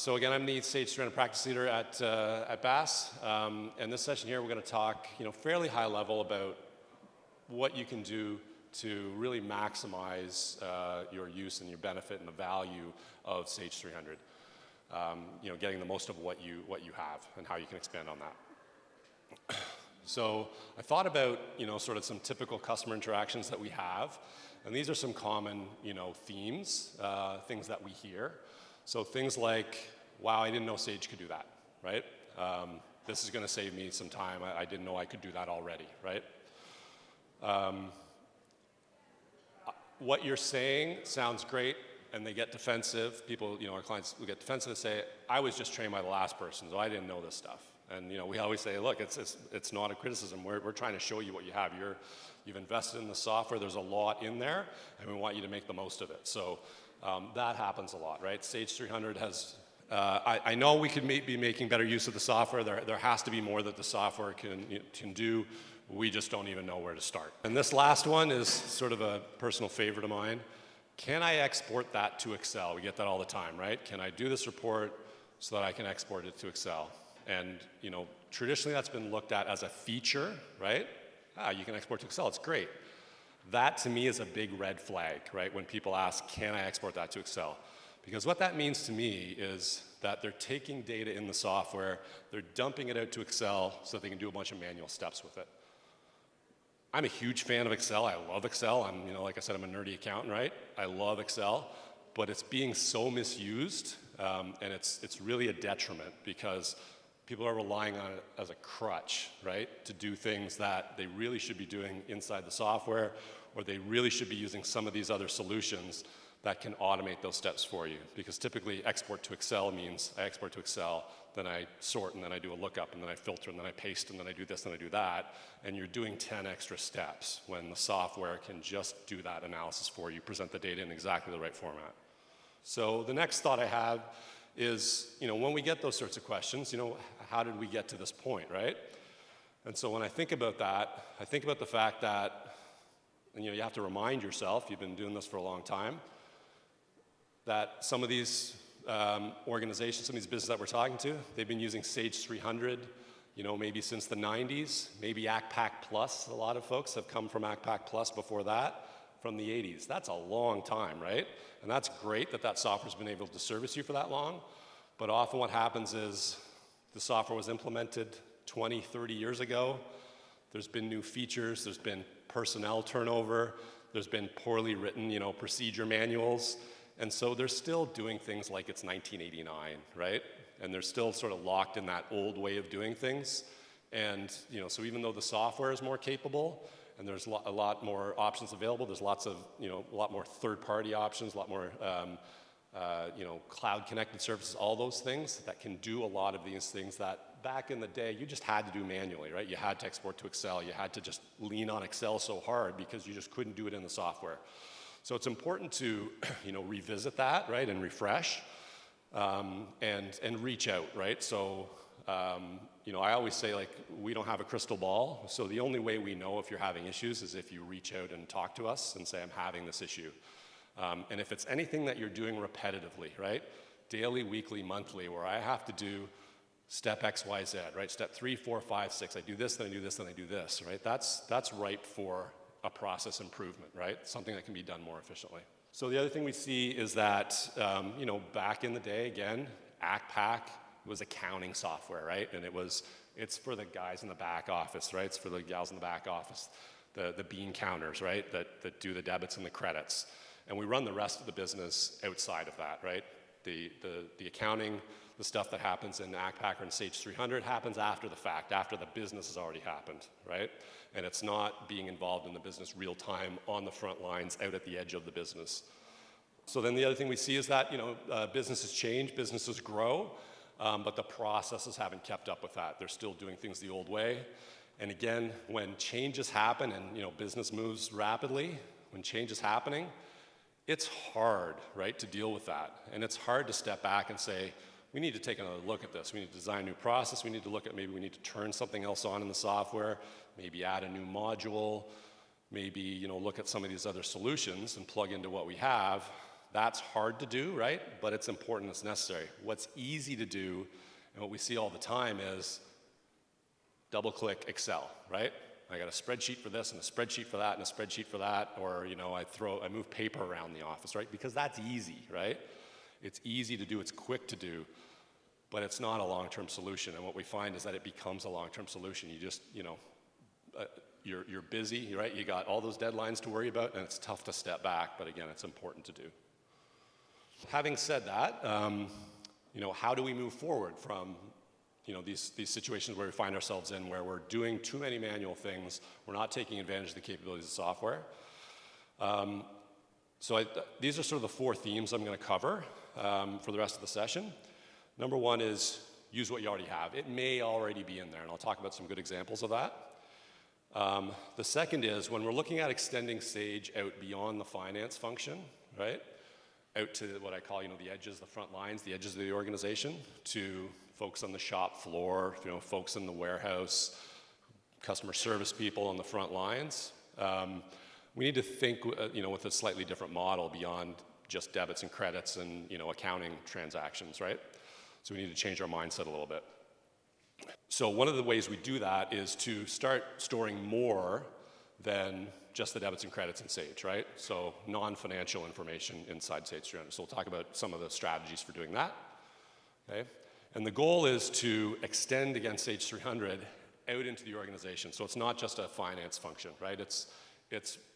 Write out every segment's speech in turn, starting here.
So again, I'm the Sage 300 practice leader at BAS, and this session here we're going to talk, fairly high level about what you can do to really maximize your use and your benefit and the value of Sage 300. Getting the most of what you have and how you can expand on that. So I thought about, sort of some typical customer interactions that we have, and these are some common, themes, things that we hear. So things like, wow, I didn't know Sage could do that, right? This is going to save me some time. I didn't know I could do that already, right? What you're saying sounds great, and they get defensive. People, our clients will get defensive and say, I was just trained by the last person, so I didn't know this stuff. And we always say, look, it's not a criticism. We're trying to show you what you have. You've invested in the software. There's a lot in there, and we want you to make the most of it. So that happens a lot, right? Sage 300 has, I know we could be making better use of the software. There has to be more that the software can do. We just don't even know where to start. And this last one is sort of a personal favorite of mine. Can I export that to Excel? We get that all the time, right? Can I do this report so that I can export it to Excel? And traditionally that's been looked at as a feature, right? You can export to Excel, it's great. That to me is a big red flag, right? When people ask, can I export that to Excel? Because what that means to me is that they're taking data in the software, they're dumping it out to Excel so that they can do a bunch of manual steps with it. I'm a huge fan of Excel. I love Excel. Like I said, I'm a nerdy accountant, right? I love Excel, but it's being so misused, and it's really a detriment because people are relying on it as a crutch, right? To do things that they really should be doing inside the software, or they really should be using some of these other solutions that can automate those steps for you. Because typically export to Excel means I export to Excel, then I sort, and then I do a lookup, and then I filter, and then I paste, and then I do this, and I do that, and you're doing 10 extra steps when the software can just do that analysis for you, present the data in exactly the right format. So the next thought I have is, when we get those sorts of questions, how did we get to this point, right? And so when I think about that, I think about the fact that, and you have to remind yourself, you've been doing this for a long time, that some of these organizations, some of these businesses that we're talking to, they've been using Sage 300, maybe since the 90s, maybe ACPAC Plus. A lot of folks have come from ACPAC Plus before that, from the 80s. That's a long time, right? And that's great that software's been able to service you for that long, but often what happens is the software was implemented 20, 30 years ago. There's been new features, there's been personnel turnover, there's been poorly written, procedure manuals. And so they're still doing things like it's 1989, right? And they're still sort of locked in that old way of doing things. And so even though the software is more capable and there's a lot more options available, there's lots of, a lot more third-party options, a lot more, cloud-connected services, all those things that can do a lot of these things that back in the day you just had to do manually, right? You had to export to Excel. You had to just lean on Excel so hard because you just couldn't do it in the software. So it's important to, revisit that, right, and refresh, and reach out, right? So, I always say, like, we don't have a crystal ball, so the only way we know if you're having issues is if you reach out and talk to us and say, I'm having this issue. And if it's anything that you're doing repetitively, right, daily, weekly, monthly, where I have to do step X, Y, Z, right, step 3, 4, 5, 6, I do this, then I do this, then I do this, right, that's ripe for a process improvement, right? Something that can be done more efficiently. So the other thing we see is that, back in the day, again, ACPAC was accounting software, right? And it's for the guys in the back office, right? It's for the gals in the back office, the bean counters, right? That do the debits and the credits. And we run the rest of the business outside of that, right? The accounting, the stuff that happens in ACPAC or in Sage 300 happens after the fact, after the business has already happened, right? And it's not being involved in the business real time on the front lines, out at the edge of the business. So then the other thing we see is that, businesses change, businesses grow, but the processes haven't kept up with that. They're still doing things the old way. And again, when changes happen and, business moves rapidly, when change is happening, it's hard, right, to deal with that. And it's hard to step back and say, we need to take another look at this. We need to design a new process. We need to look at, maybe we need to turn something else on in the software, maybe add a new module, maybe look at some of these other solutions and plug into what we have. That's hard to do, right? But it's important, it's necessary. What's easy to do, and what we see all the time is double-click Excel, right? I got a spreadsheet for this and a spreadsheet for that and a spreadsheet for that, or I move paper around the office, right? Because that's easy, right? It's easy to do, it's quick to do, but it's not a long-term solution. And what we find is that it becomes a long-term solution. You just, you're busy, right? You got all those deadlines to worry about, and it's tough to step back, but again, it's important to do. Having said that, how do we move forward from these situations where we find ourselves in, where we're doing too many manual things, we're not taking advantage of the capabilities of software? These are sort of the 4 themes I'm going to cover for the rest of the session. Number 1 is use what you already have. It may already be in there, and I'll talk about some good examples of that. The second is when we're looking at extending Sage out beyond the finance function, right? Out to what I call, the edges, the front lines, the edges of the organization, to folks on the shop floor, folks in the warehouse, customer service people on the front lines. We need to think, with a slightly different model beyond just debits and credits and, accounting transactions, right? So we need to change our mindset a little bit. So one of the ways we do that is to start storing more than just the debits and credits in Sage, right? So non-financial information inside Sage 300. So we'll talk about some of the strategies for doing that, okay? And the goal is to extend against Sage 300 out into the organization. So it's not just a finance function, right? It's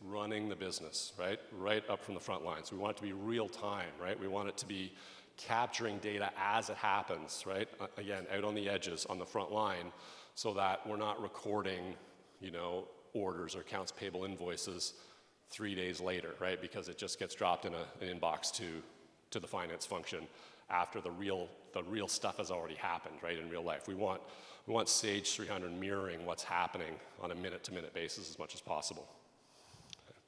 running the business, right? Right up from the front line. So we want it to be real time, right? We want it to be capturing data as it happens, right? Again, out on the edges, on the front line, so that we're not recording, orders or accounts payable invoices 3 days later, right? Because it just gets dropped in an inbox to the finance function after the real stuff has already happened, right? In real life, we want Sage 300 mirroring what's happening on a minute-to-minute basis as much as possible. Okay.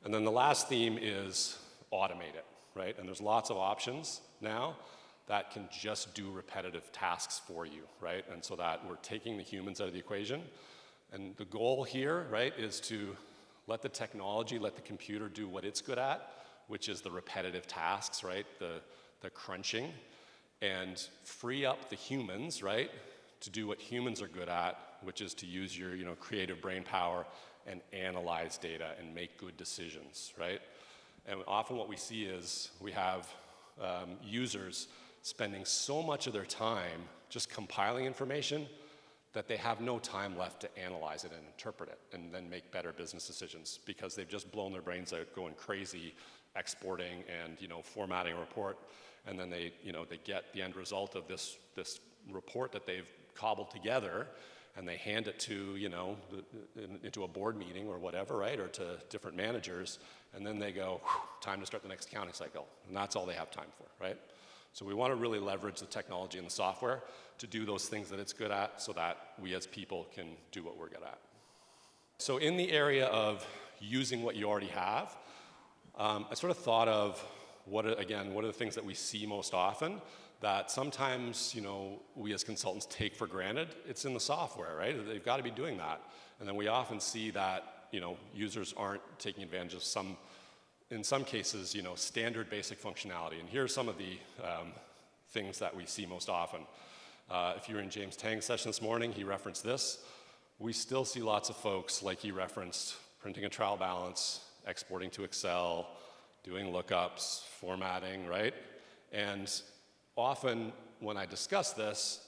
And then the last theme is automate it, right? And there's lots of options now that can just do repetitive tasks for you, right? And so that we're taking the humans out of the equation. And the goal here, right, is to let the technology, let the computer do what it's good at, which is the repetitive tasks, right, the crunching, and free up the humans, right, to do what humans are good at, which is to use your, creative brain power and analyze data and make good decisions, right? And often what we see is we have users spending so much of their time just compiling information that they have no time left to analyze it and interpret it and then make better business decisions because they've just blown their brains out going crazy exporting and formatting a report, and then they get the end result of this report that they've cobbled together, and they hand it to into a board meeting or whatever, right, or to different managers, and then they go, time to start the next accounting cycle, and that's all they have time for, right? So we want to really leverage the technology and the software to do those things that it's good at so that we as people can do what we're good at. So in the area of using what you already have, I sort of thought of what are the things that we see most often that sometimes, we as consultants take for granted. It's in the software, right? They've got to be doing that. And then we often see that, users aren't taking advantage of in some cases, standard basic functionality. And here are some of the things that we see most often. If you were in James Tang's session this morning, he referenced this. We still see lots of folks, like he referenced, printing a trial balance, exporting to Excel, doing lookups, formatting, right? And often when I discuss this,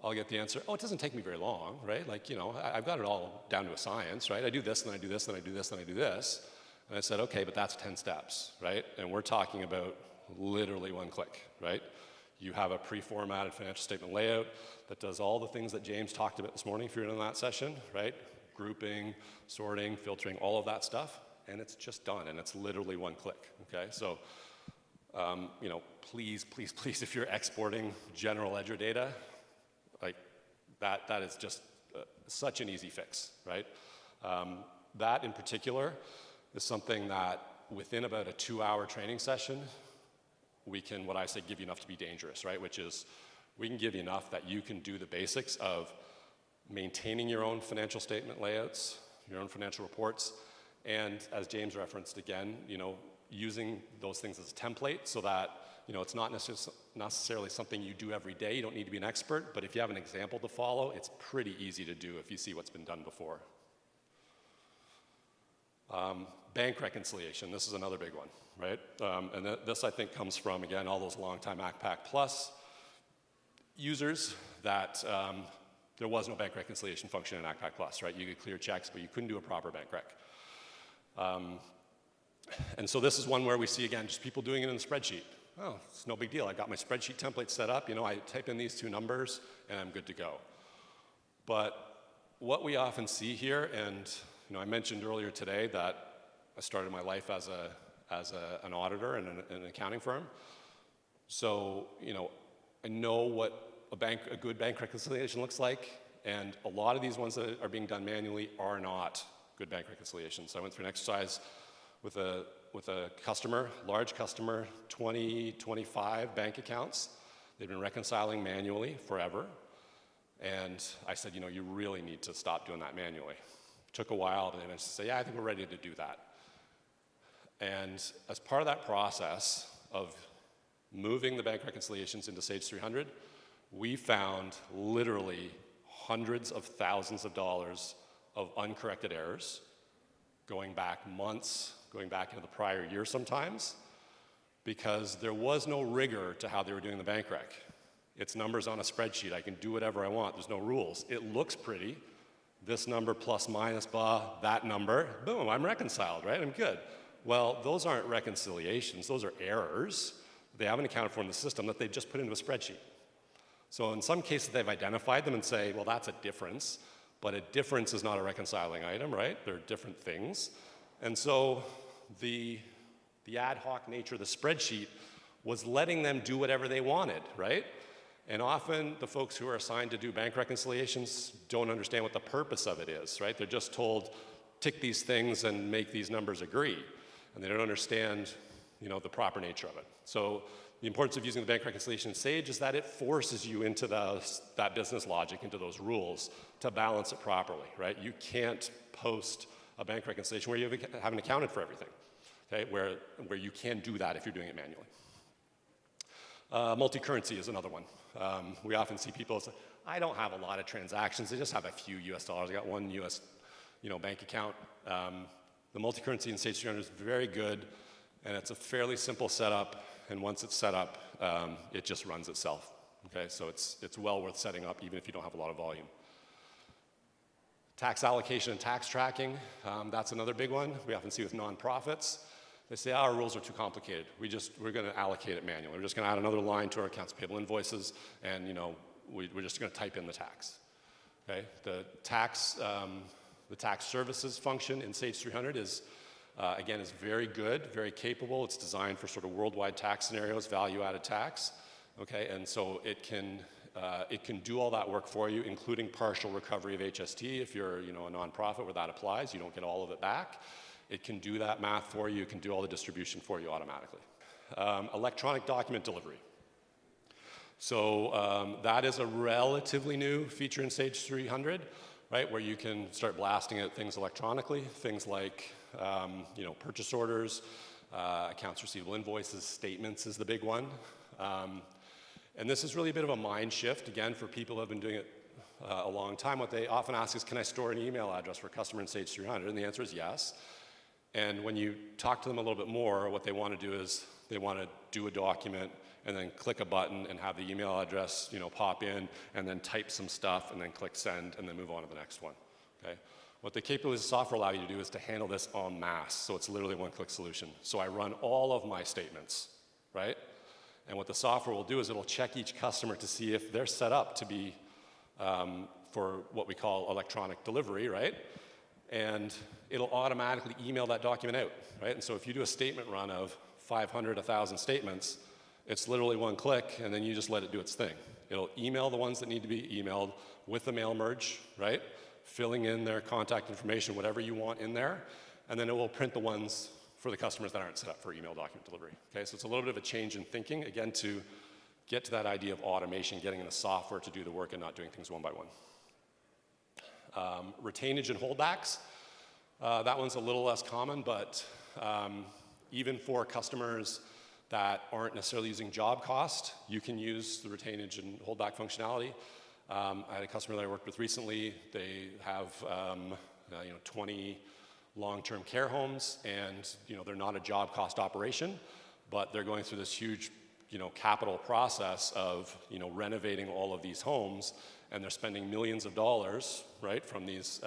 I'll get the answer, oh, it doesn't take me very long, right? Like, I've got it all down to a science, right? I do this, then I do this, then I do this, then I do this. And I said, okay, but that's 10 steps, right? And we're talking about literally one click, right? You have a pre-formatted financial statement layout that does all the things that James talked about this morning if you're in that session, right? Grouping, sorting, filtering, all of that stuff, and it's just done, and it's literally one click, okay? So, please, if you're exporting general ledger data, like that is just such an easy fix, right? That in particular is something that within about a 2-hour training session, we can, what I say, give you enough to be dangerous, right? Which is, we can give you enough that you can do the basics of maintaining your own financial statement layouts, your own financial reports, and as James referenced again, using those things as a template so that, it's not necessarily something you do every day. You don't need to be an expert, but if you have an example to follow, it's pretty easy to do if you see what's been done before. Bank reconciliation, this is another big one, right? And this, I think, comes from, again, all those long-time ACPAC Plus users that there was no bank reconciliation function in ACPAC Plus, right? You could clear checks, but you couldn't do a proper bank rec. And so this is one where we see, again, just people doing it in the spreadsheet. Oh, it's no big deal. I got my spreadsheet template set up. I type in these two numbers, and I'm good to go. But what we often see here, and I mentioned earlier today that I started my life as an auditor in an accounting firm. So, I know what a good bank reconciliation looks like, and a lot of these ones that are being done manually are not good bank reconciliations. So I went through an exercise with a customer, large customer, 20, 25 bank accounts. They've been reconciling manually forever. And I said, you really need to stop doing that manually. It took a while, but they managed to say, yeah, I think we're ready to do that. And as part of that process of moving the bank reconciliations into Sage 300, we found literally hundreds of thousands of dollars of uncorrected errors going back months, going back into the prior year sometimes, because there was no rigor to how they were doing the bank rec. It's numbers on a spreadsheet. I can do whatever I want. There's no rules. It looks pretty. This number plus minus blah, that number, boom, I'm reconciled, right? I'm good. Well, those aren't reconciliations. Those are errors they haven't accounted for in the system that they've just put into a spreadsheet. So in some cases, they've identified them and say, well, that's a difference. But a difference is not a reconciling item, right? They're different things. And so the ad hoc nature of the spreadsheet was letting them do whatever they wanted, right? And often the folks who are assigned to do bank reconciliations don't understand what the purpose of it is, right? They're just told, tick these things and make these numbers agree. And they don't understand, the proper nature of it. So the importance of using the bank reconciliation in Sage is that it forces you into that business logic, into those rules to balance it properly, right? You can't post a bank reconciliation where you haven't accounted for everything, okay? Where you can do that if you're doing it manually. Multi-currency is another one. We often see people say, I don't have a lot of transactions. I just have a few US dollars. I got one US bank account. The multi-currency in Sage 300 is very good, and it's a fairly simple setup. And once it's set up, it just runs itself. Okay, so it's well worth setting up, even if you don't have a lot of volume. Tax allocation and tax tracking, that's another big one. We often see with nonprofits. They say, our rules are too complicated. We're going to allocate it manually. We're just going to add another line to our accounts payable invoices, and we're just going to type in the tax. Okay, the tax services function in Sage 300 is. Again, is very good, very capable. It's designed for sort of worldwide tax scenarios, value-added tax, okay? And so it can do all that work for you, including partial recovery of HST. If you're, a nonprofit where that applies, you don't get all of it back. It can do that math for you. It can do all the distribution for you automatically. Electronic document delivery. So that is a relatively new feature in Sage 300, right? Where you can start blasting at things electronically, things like purchase orders, accounts receivable invoices, statements is the big one. And this is really a bit of a mind shift, again, for people who have been doing it a long time. What they often ask is, can I store an email address for a customer in Sage 300? And the answer is yes. And when you talk to them a little bit more, what they want to do is they want to do a document and then click a button and have the email address pop in, and then type some stuff, and then click send, and then move on to the next one. Okay? What the capabilities of software allow you to do is to handle this en masse, so it's literally a one-click solution. So I run all of my statements, right? And what the software will do is it'll check each customer to see if they're set up to be for what we call electronic delivery, right? And it'll automatically email that document out, right? And so if you do a statement run of 500, 1,000 statements, it's literally one click, and then you just let it do its thing. It'll email the ones that need to be emailed with the mail merge, right? Filling in their contact information, whatever you want in there, and then it will print the ones for the customers that aren't set up for email document delivery. Okay, so it's a little bit of a change in thinking, again, to get to that idea of automation, getting in the software to do the work and not doing things one by one. Retainage and holdbacks, that one's a little less common, but even for customers that aren't necessarily using job cost, you can use the retainage and holdback functionality. I had a customer that I worked with recently. They have 20 long-term care homes, and they're not a job cost operation, but they're going through this huge capital process of renovating all of these homes, and they're spending millions of dollars, right, from these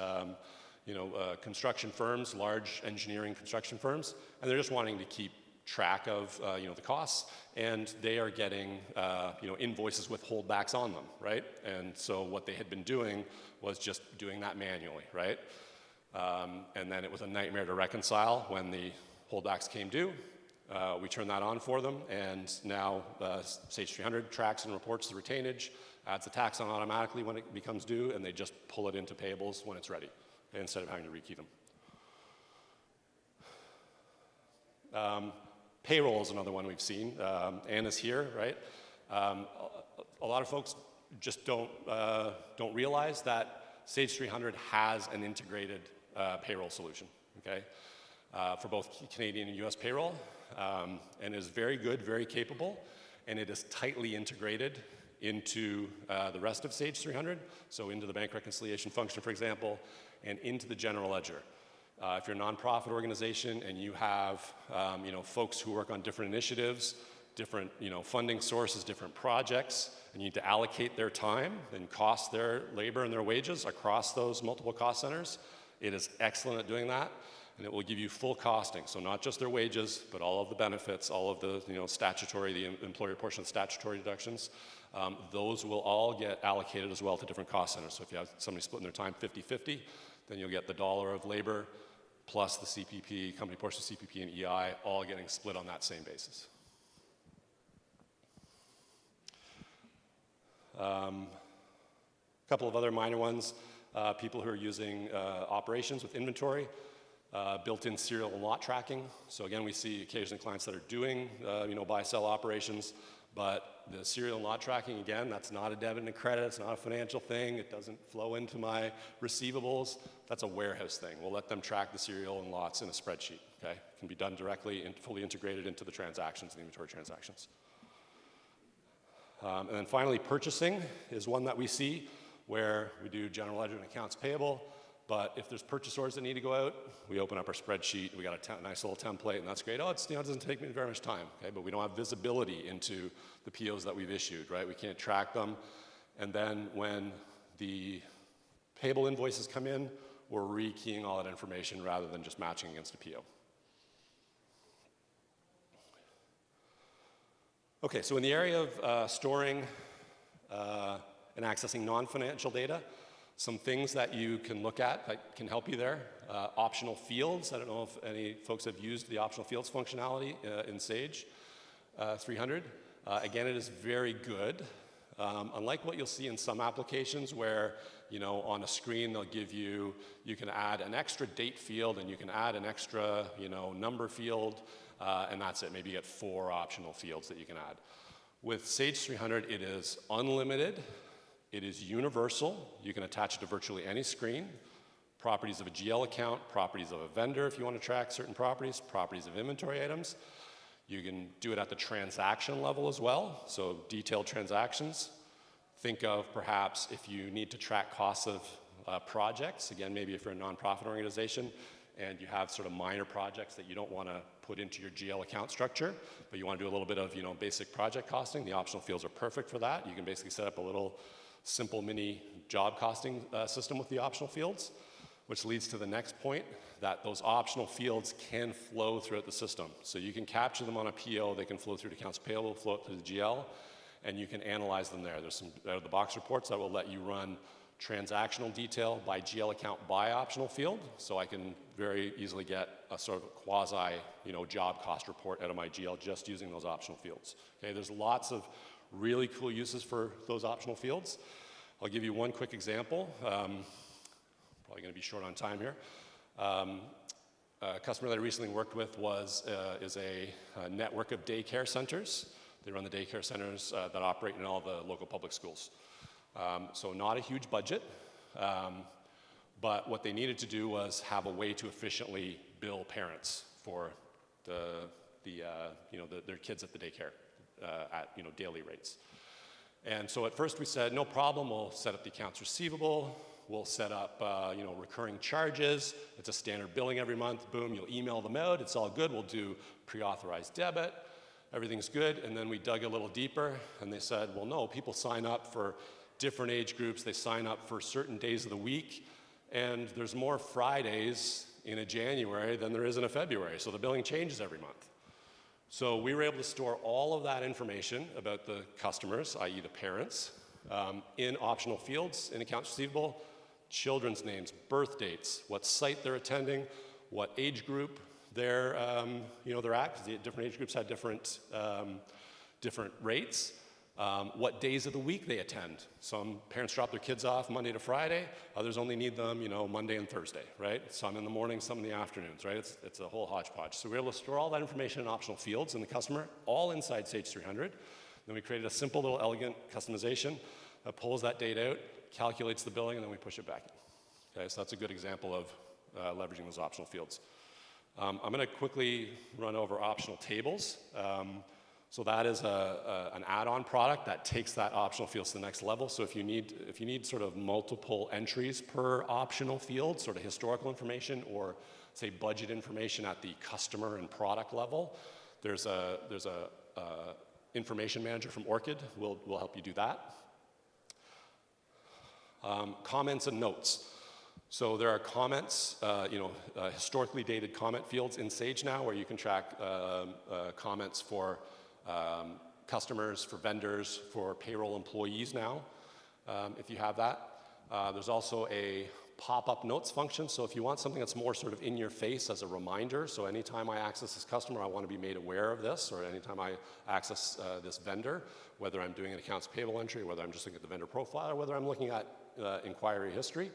construction firms, large engineering construction firms, and they're just wanting to keep track of the costs, and they are getting invoices with holdbacks on them, right? And so what they had been doing was just doing that manually, right? And then it was a nightmare to reconcile when the holdbacks came due. We turned that on for them, and now Sage 300 tracks and reports the retainage, adds the tax on automatically when it becomes due, and they just pull it into payables when it's ready, instead of having to rekey them. Payroll is another one we've seen. Anna's here, right? A lot of folks just don't realize that Sage 300 has an integrated payroll solution, okay? For both Canadian and US payroll, and is very good, very capable, and it is tightly integrated into the rest of Sage 300, so into the bank reconciliation function, for example, and into the general ledger. If you're a nonprofit organization and you have folks who work on different initiatives, different funding sources, different projects, and you need to allocate their time and cost their labor and their wages across those multiple cost centers, it is excellent at doing that, and it will give you full costing. So not just their wages, but all of the benefits, all of the statutory, the employer portion of statutory deductions. Those will all get allocated as well to different cost centers. So if you have somebody splitting their time 50-50, then you'll get the dollar of labor plus the CPP, company portion of CPP and EI, all getting split on that same basis. A couple of other minor ones, people who are using operations with inventory, built-in serial and lot tracking. So again, we see occasionally clients that are doing buy-sell operations, but the serial and lot tracking, again, that's not a debit and a credit, it's not a financial thing, it doesn't flow into my receivables, that's a warehouse thing. We'll let them track the serial and lots in a spreadsheet, okay? It can be done directly and fully integrated into the transactions, the inventory transactions. And then finally, purchasing is one that we see where we do general ledger and accounts payable, but if there's purchase orders that need to go out, we open up our spreadsheet, we got a nice little template, and that's great. Oh, it doesn't take me very much time, okay? But we don't have visibility into the POs that we've issued, right? We can't track them. And then when the payable invoices come in, we're rekeying all that information rather than just matching against a PO. Okay, so in the area of storing and accessing non-financial data, some things that you can look at that can help you there. Optional fields. I don't know if any folks have used the optional fields functionality in Sage 300. Again, it is very good. Unlike what you'll see in some applications where, on a screen they'll give you, you can add an extra date field and you can add an extra, number field, and that's it. Maybe you get 4 optional fields that you can add. With Sage 300, it is unlimited. It is universal. You can attach it to virtually any screen. Properties of a GL account, properties of a vendor if you want to track certain properties, properties of inventory items. You can do it at the transaction level as well, so detailed transactions. Think of perhaps if you need to track costs of projects, again, maybe if you're a nonprofit organization and you have sort of minor projects that you don't want to put into your GL account structure, but you want to do a little bit of basic project costing, the optional fields are perfect for that. You can basically set up a little simple mini job costing system with the optional fields, which leads to the next point, that those optional fields can flow throughout the system. So you can capture them on a PO, they can flow through to accounts payable, flow up to the GL, and you can analyze them there. There's some out-of-the-box reports that will let you run transactional detail by GL account by optional field, so I can very easily get a sort of quasi, job cost report out of my GL just using those optional fields. Okay, there's lots of really cool uses for those optional fields. I'll give you one quick example. Probably going to be short on time here. A customer that I recently worked with is a network of daycare centers. They run the daycare centers that operate in all the local public schools. So not a huge budget, but what they needed to do was have a way to efficiently bill parents for the their kids at the daycare at daily rates. And so at first we said, no problem, we'll set up the accounts receivable, we'll set up recurring charges, it's a standard billing every month, boom, you'll email them out, it's all good, we'll do pre-authorized debit, everything's good. And then we dug a little deeper and they said, well no, people sign up for different age groups, they sign up for certain days of the week, and there's more Fridays in a January than there is in a February, so the billing changes every month. So we were able to store all of that information about the customers, i.e. the parents, in optional fields in accounts receivable, children's names, birth dates, what site they're attending, what age group they're at, because the different age groups had different rates, what days of the week they attend. Some parents drop their kids off Monday to Friday, others only need them, Monday and Thursday, right? Some in the morning, some in the afternoons, right? It's a whole hodgepodge. So we were able to store all that information in optional fields in the customer, all inside Sage 300. Then we created a simple little elegant customization that pulls that data out, calculates the billing, and then we push it back in. Okay, so that's a good example of leveraging those optional fields. I'm going to quickly run over optional tables. So that is an add-on product that takes that optional fields to the next level. So if you need sort of multiple entries per optional field, sort of historical information or say budget information at the customer and product level, there's a information manager from Orchid will help you do that. Comments and notes. So there are comments, historically dated comment fields in Sage now where you can track comments for customers, for vendors, for payroll employees now, if you have that. There's also a pop-up notes function, so if you want something that's more sort of in your face as a reminder, so anytime I access this customer, I want to be made aware of this, or anytime I access this vendor, whether I'm doing an accounts payable entry, whether I'm just looking at the vendor profile, or whether I'm looking at inquiry history,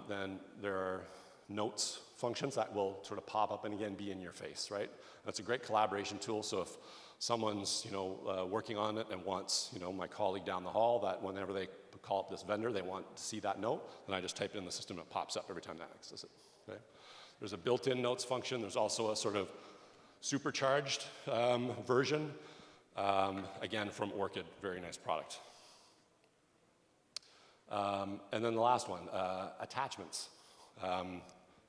then there are notes functions that will sort of pop up and again be in your face, right? That's a great collaboration tool, so if someone's working on it and wants my colleague down the hall that whenever they call up this vendor, they want to see that note, then I just type it in the system, it pops up every time they access it. Okay? There's a built-in notes function. There's also a sort of supercharged version, again from Orchid, very nice product. And then the last one, attachments.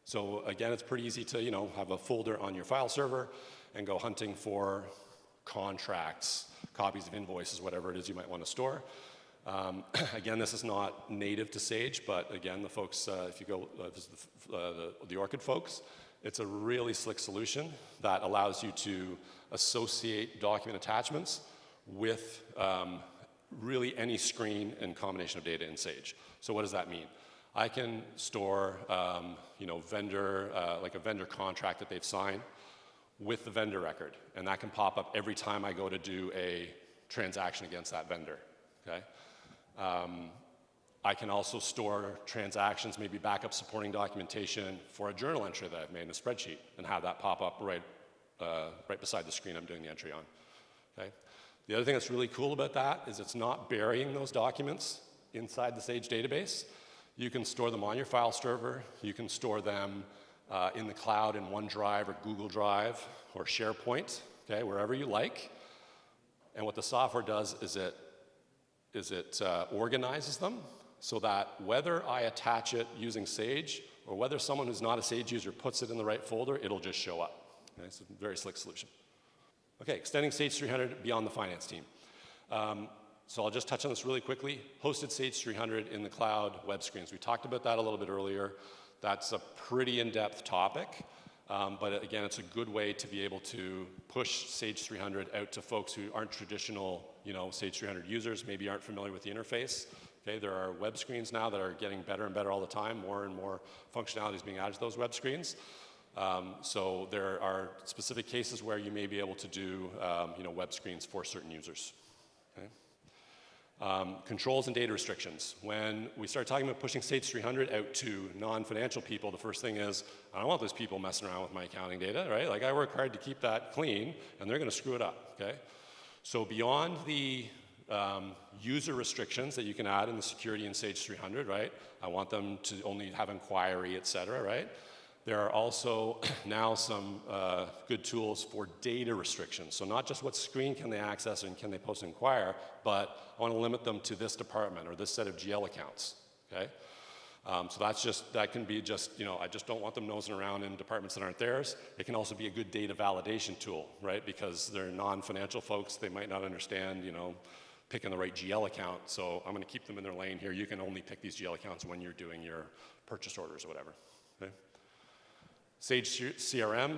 So again, it's pretty easy to have a folder on your file server and go hunting for contracts, copies of invoices, whatever it is you might want to store. Again, this is not native to Sage, but again, the folks, if you go visit the Orchid folks, it's a really slick solution that allows you to associate document attachments with really any screen and combination of data in Sage. So what does that mean? I can store, vendor, like a vendor contract that they've signed with the vendor record, and that can pop up every time I go to do a transaction against that vendor, okay? I can also store transactions, maybe backup supporting documentation for a journal entry that I've made in a spreadsheet and have that pop up right beside the screen I'm doing the entry on, okay? The other thing that's really cool about that is it's not burying those documents inside the Sage database. You can store them on your file server, you can store them in the cloud in OneDrive or Google Drive or SharePoint, okay, wherever you like. And what the software does is it organizes them so that whether I attach it using Sage or whether someone who's not a Sage user puts it in the right folder, it'll just show up. Okay, it's a very slick solution. Okay, extending Sage 300 beyond the finance team. So I'll just touch on this really quickly. Hosted Sage 300 in the cloud, web screens. We talked about that a little bit earlier. That's a pretty in-depth topic, but again, it's a good way to be able to push Sage 300 out to folks who aren't traditional, Sage 300 users, maybe aren't familiar with the interface. Okay, there are web screens now that are getting better and better all the time. More and more functionality is being added to those web screens. So there are specific cases where you may be able to do, web screens for certain users. Okay? Controls and data restrictions. When we start talking about pushing Sage 300 out to non-financial people, the first thing is, I don't want those people messing around with my accounting data, right? Like I work hard to keep that clean, and they're gonna screw it up, okay? So beyond the user restrictions that you can add in the security in Sage 300, right? I want them to only have inquiry, et cetera, right? There are also now some good tools for data restrictions. So not just what screen can they access and can they post and inquire, but I want to limit them to this department or this set of GL accounts, okay? So that can be just, I just don't want them nosing around in departments that aren't theirs. It can also be a good data validation tool, right? Because they're non-financial folks, they might not understand, picking the right GL account. So I'm going to keep them in their lane here. You can only pick these GL accounts when you're doing your purchase orders or whatever, okay? Sage CRM,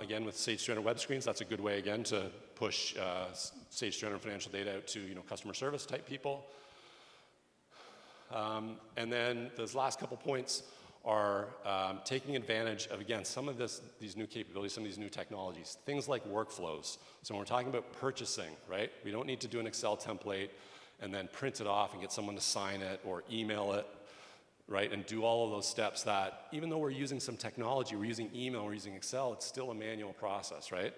again with Sage 300 web screens, that's a good way again to push Sage 300 financial data out to customer service type people. And then those last couple points are taking advantage of, again, some of these new capabilities, some of these new technologies, things like workflows. So when we're talking about purchasing, right, we don't need to do an Excel template and then print it off and get someone to sign it or email it, right, and do all of those steps that, even though we're using some technology, we're using email, we're using Excel, it's still a manual process, right?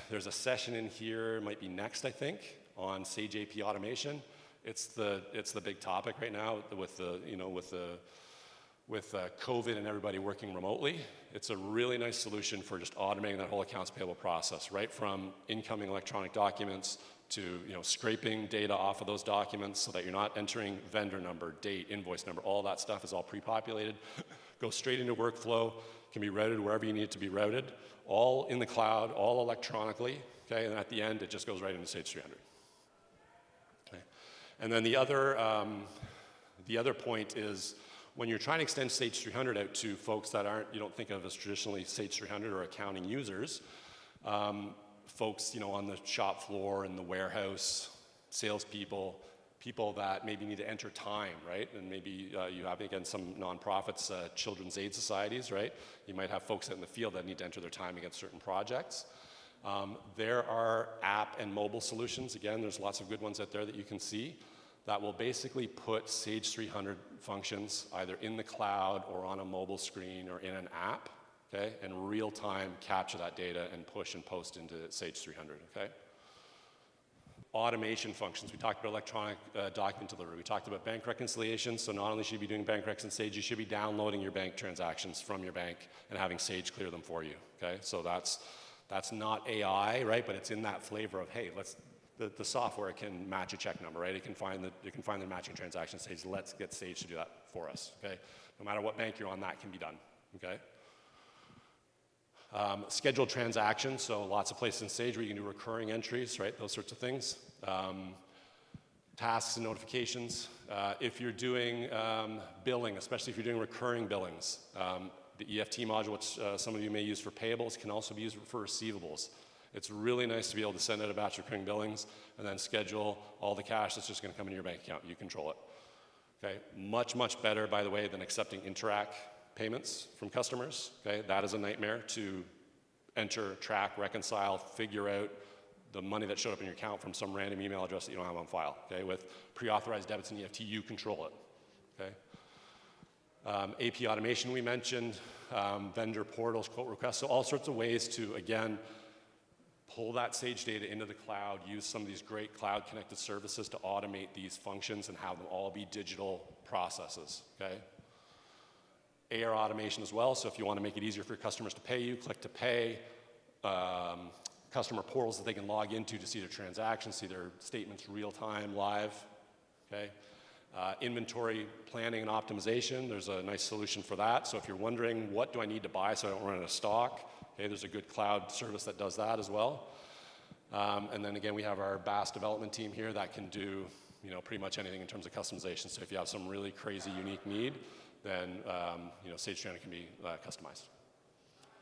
There's a session in here, it might be next, I think, on Sage AP automation. It's the big topic right now with COVID and everybody working remotely. It's a really nice solution for just automating that whole accounts payable process, right from incoming electronic documents to scraping data off of those documents so that you're not entering vendor number, date, invoice number, all that stuff is all pre-populated. Go straight into workflow, can be routed wherever you need it to be routed, all in the cloud, all electronically, okay? And at the end, it just goes right into Sage 300. Okay. And then the other point is when you're trying to extend Sage 300 out to folks that you don't think of as traditionally Sage 300 or accounting users, folks, on the shop floor, in the warehouse, salespeople, people that maybe need to enter time, right? And maybe you have, again, some nonprofits, children's aid societies, right? You might have folks out in the field that need to enter their time against certain projects. There are app and mobile solutions. Again, there's lots of good ones out there that you can see that will basically put Sage 300 functions either in the cloud or on a mobile screen or in an app, okay, and real time capture that data and push and post into Sage 300, okay? Automation functions, we talked about electronic document delivery, we talked about bank reconciliation, so not only should you be doing bank recs in Sage, you should be downloading your bank transactions from your bank and having Sage clear them for you, okay? So that's not AI, right, but it's in that flavor of, hey, the software can match a check number, right? It can find the matching transaction Sage, let's get Sage to do that for us, okay? No matter what bank you're on, that can be done, okay? Scheduled transactions, so lots of places in Sage where you can do recurring entries, right? Those sorts of things. Tasks and notifications. If you're doing billing, especially if you're doing recurring billings, the EFT module, which some of you may use for payables, can also be used for receivables. It's really nice to be able to send out a batch of recurring billings and then schedule all the cash that's just going to come into your bank account. You control it. Okay? Much, much better, by the way, than accepting Interac payments from customers, okay? That is a nightmare to enter, track, reconcile, figure out the money that showed up in your account from some random email address that you don't have on file, okay? With pre-authorized debits and EFT, you control it, okay? AP automation we mentioned, vendor portals, quote requests, so all sorts of ways to, again, pull that Sage data into the cloud, use some of these great cloud-connected services to automate these functions and have them all be digital processes, okay? AR automation as well, so if you want to make it easier for your customers to pay you, click to pay, customer portals that they can log into to see their transactions, see their statements real-time, live, okay? Inventory planning and optimization, there's a nice solution for that. So if you're wondering, what do I need to buy so I don't run out of stock? Okay, there's a good cloud service that does that as well. And then again, we have our BAS development team here that can do pretty much anything in terms of customization. So if you have some really crazy, unique need, then Sage 300 can be customized.